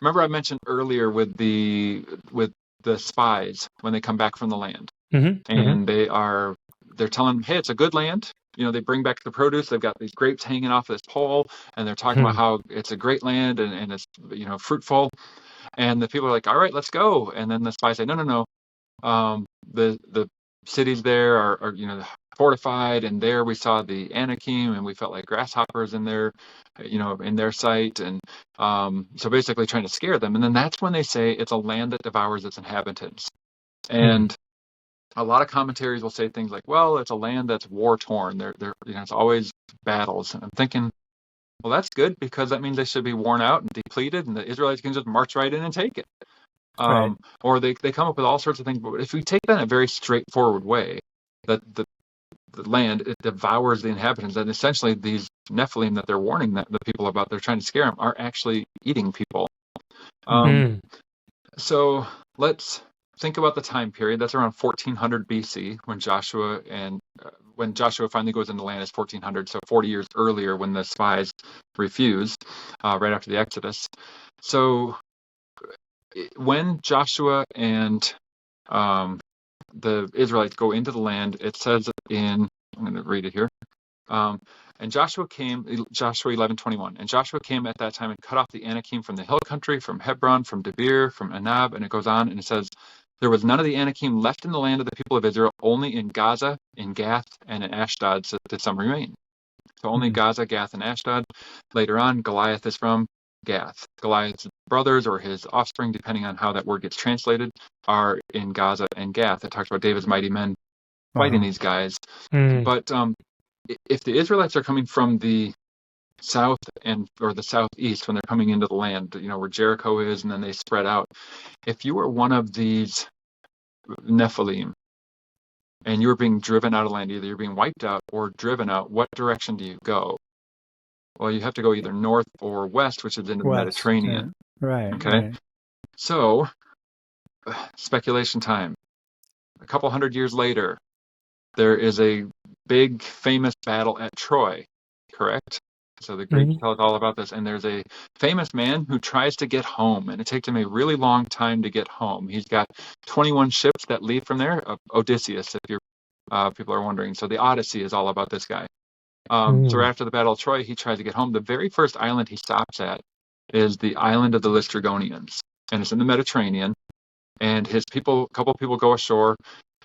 remember I mentioned earlier with the spies when they come back from the land, and they're telling them, hey, it's a good land. They bring back the produce. They've got these grapes hanging off this pole, and they're talking about how it's a great land and it's fruitful. And the people are like, all right, let's go. And then the spies say, no, no, no. The cities there are fortified, and there we saw the Anakim, and we felt like grasshoppers in there, in their sight, and so basically trying to scare them. And then that's when they say it's a land that devours its inhabitants. And a lot of commentaries will say things like, well, it's a land that's war torn. It's always battles. And I'm thinking, well, that's good, because that means they should be worn out and depleted, and the Israelites can just march right in and take it. Or they come up with all sorts of things. But if we take that in a very straightforward way, that the land, it devours the inhabitants, and essentially these Nephilim that they're warning the people about, they're trying to scare them, are actually eating people. So let's think about the time period. That's around 1400 BC when Joshua finally goes into the land is 1400. So 40 years earlier, when the spies refuse, right after the Exodus. So when Joshua and the Israelites go into the land, it says I'm going to read it here. And Joshua 11:21. And Joshua came at that time and cut off the Anakim from the hill country, from Hebron, from Debir, from Anab, and it goes on, and it says, there was none of the Anakim left in the land of the people of Israel, only in Gaza, in Gath, and in Ashdod did some remain. So only Gaza, Gath, and Ashdod. Later on, Goliath is from Gath. Goliath's brothers, or his offspring, depending on how that word gets translated, are in Gaza and Gath. It talks about David's mighty men fighting these guys. But if the Israelites are coming from the south or the southeast when they're coming into the land, where Jericho is, and then they spread out. If you were one of these Nephilim and you were being driven out of land, either you're being wiped out or driven out, what direction do you go? Well, you have to go either north or west, which is into the Mediterranean. Right. Okay. Right. So, speculation time. A couple hundred years later, there is a big famous battle at Troy, correct? So the Greeks tell us all about this, and there's a famous man who tries to get home, and it takes him a really long time to get home. He's got 21 ships that leave from there. Odysseus, if your people are wondering. So the Odyssey is all about this guy. So after the Battle of Troy, he tries to get home. The very first island he stops at is the island of the Lystrigonians, and it's in the Mediterranean. And a couple people go ashore,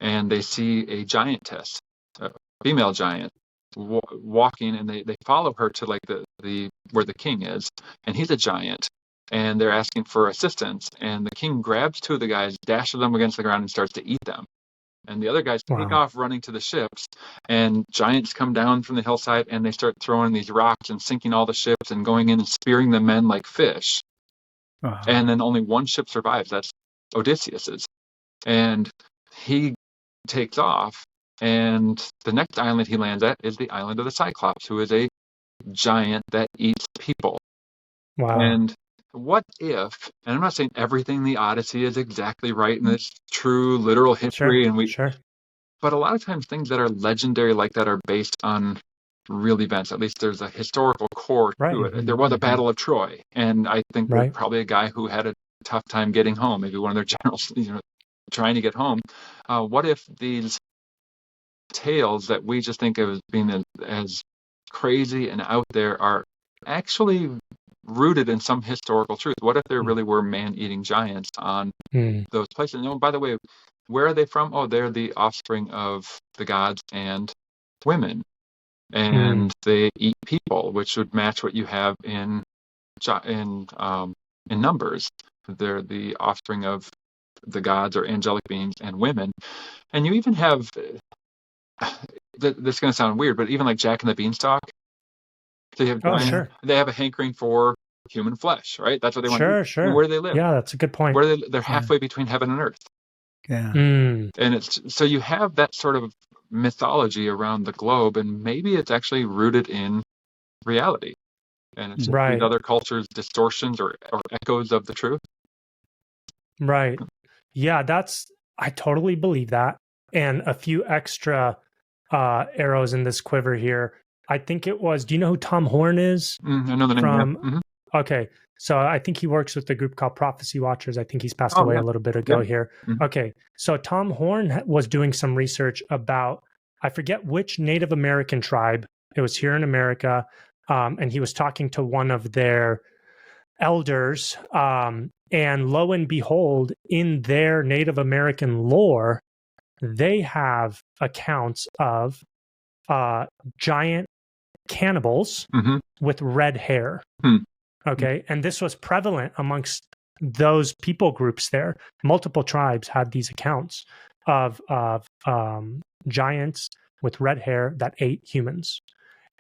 and they see a giantess, a female giant, walking, and they follow her to like the where the king is, and he's a giant, and they're asking for assistance, and the king grabs two of the guys, dashes them against the ground, and starts to eat them. And the other guys take off running to the ships, and giants come down from the hillside, and they start throwing these rocks and sinking all the ships and going in and spearing the men like fish. And then only one ship survives. That's Odysseus's. And he takes off, and the next island he lands at is the island of the Cyclops, who is a giant that eats people. And what if, and I'm not saying everything in the Odyssey is exactly right in this true literal history, but a lot of times things that are legendary like that are based on real events. At least there's a historical core to it. There was a Battle of Troy, and I think there's probably a guy who had a tough time getting home, maybe one of their generals, trying to get home. What if these tales that we just think of as being as crazy and out there are actually rooted in some historical truth? What if there really were man-eating giants on those places? And by the way, where are they from? Oh, they're the offspring of the gods and women, and they eat people, which would match what you have in Numbers. They're the offspring of the gods or angelic beings and women, and you even have. This is going to sound weird, but even like Jack and the Beanstalk, they have they have a hankering for human flesh, right? That's what they want to eat. Sure. And where do they live? Yeah, that's a good point. They're halfway between heaven and earth. Yeah. And it's so you have that sort of mythology around the globe, and maybe it's actually rooted in reality. And it's just these other cultures' distortions or echoes of the truth. Right. Yeah, I totally believe that. And a few extra arrows in this quiver here. I think it was, do you know who Tom Horn is? I know the name. Okay. So I think he works with a group called Prophecy Watchers. I think he's passed Oh, away yeah. a little bit ago Yep. here. Mhm. Okay. So Tom Horn was doing some research about, I forget which Native American tribe. It was here in America. And he was talking to one of their elders. And lo and behold, in their Native American lore, they have accounts of giant cannibals Mhm. with red hair. Hmm. Okay. And this was prevalent amongst those people groups there. Multiple tribes had these accounts of giants with red hair that ate humans.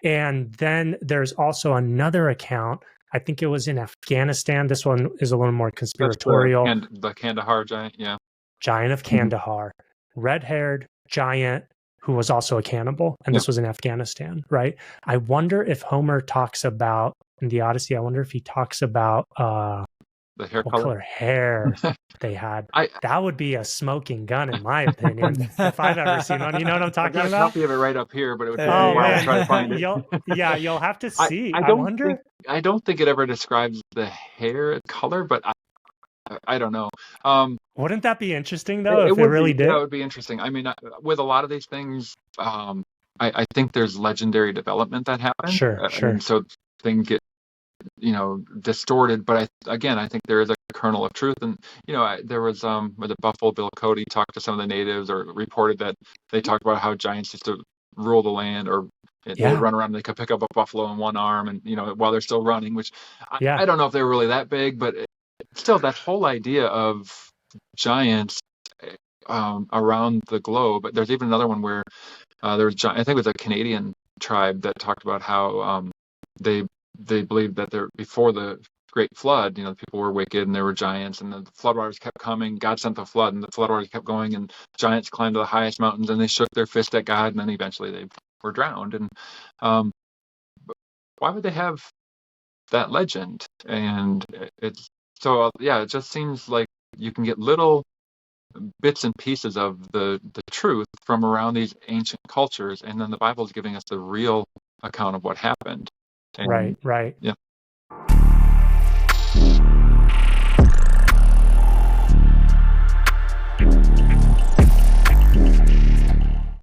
And then there's also another account. I think it was in Afghanistan. This one is a little more That's conspiratorial. the Kandahar giant, yeah. Giant of Kandahar, red-haired giant who was also a cannibal, and this was in Afghanistan, right? I wonder if Homer talks about in the Odyssey. I wonder if he talks about The hair what color. color hair they had. I That would be a smoking gun, in my opinion, if I've ever seen one. You know what I'm I've talking got a about? copy of it right up here, but it would take a Oh while to try to man, find it. you'll have to see. I I don't wonder. think it ever describes the hair color, but I don't know. Wouldn't that be interesting though, if it would really be, did? that would be interesting. I mean, with a lot of these things, I think there's legendary development that happens, Sure. and so things get distorted. But I think there is a kernel of truth, and there was the Buffalo Bill Cody talked to some of the natives, or reported that they talked about how giants used to rule the land, or they would run around and they could pick up a buffalo in one arm, and while they're still running, which I don't know if they were really that big, but still that whole idea of giants around the globe. There's even another one where there was I think it was a Canadian tribe that talked about how they believed that before the great flood, people were wicked and there were giants, and the floodwaters kept coming. God sent the flood, and the floodwaters kept going, and giants climbed to the highest mountains, and they shook their fist at God, and then eventually they were drowned. And why would they have that legend? And it's so it just seems like you can get little bits and pieces of the truth from around these ancient cultures, and then the Bible is giving us the real account of what happened. And, Right. Yeah.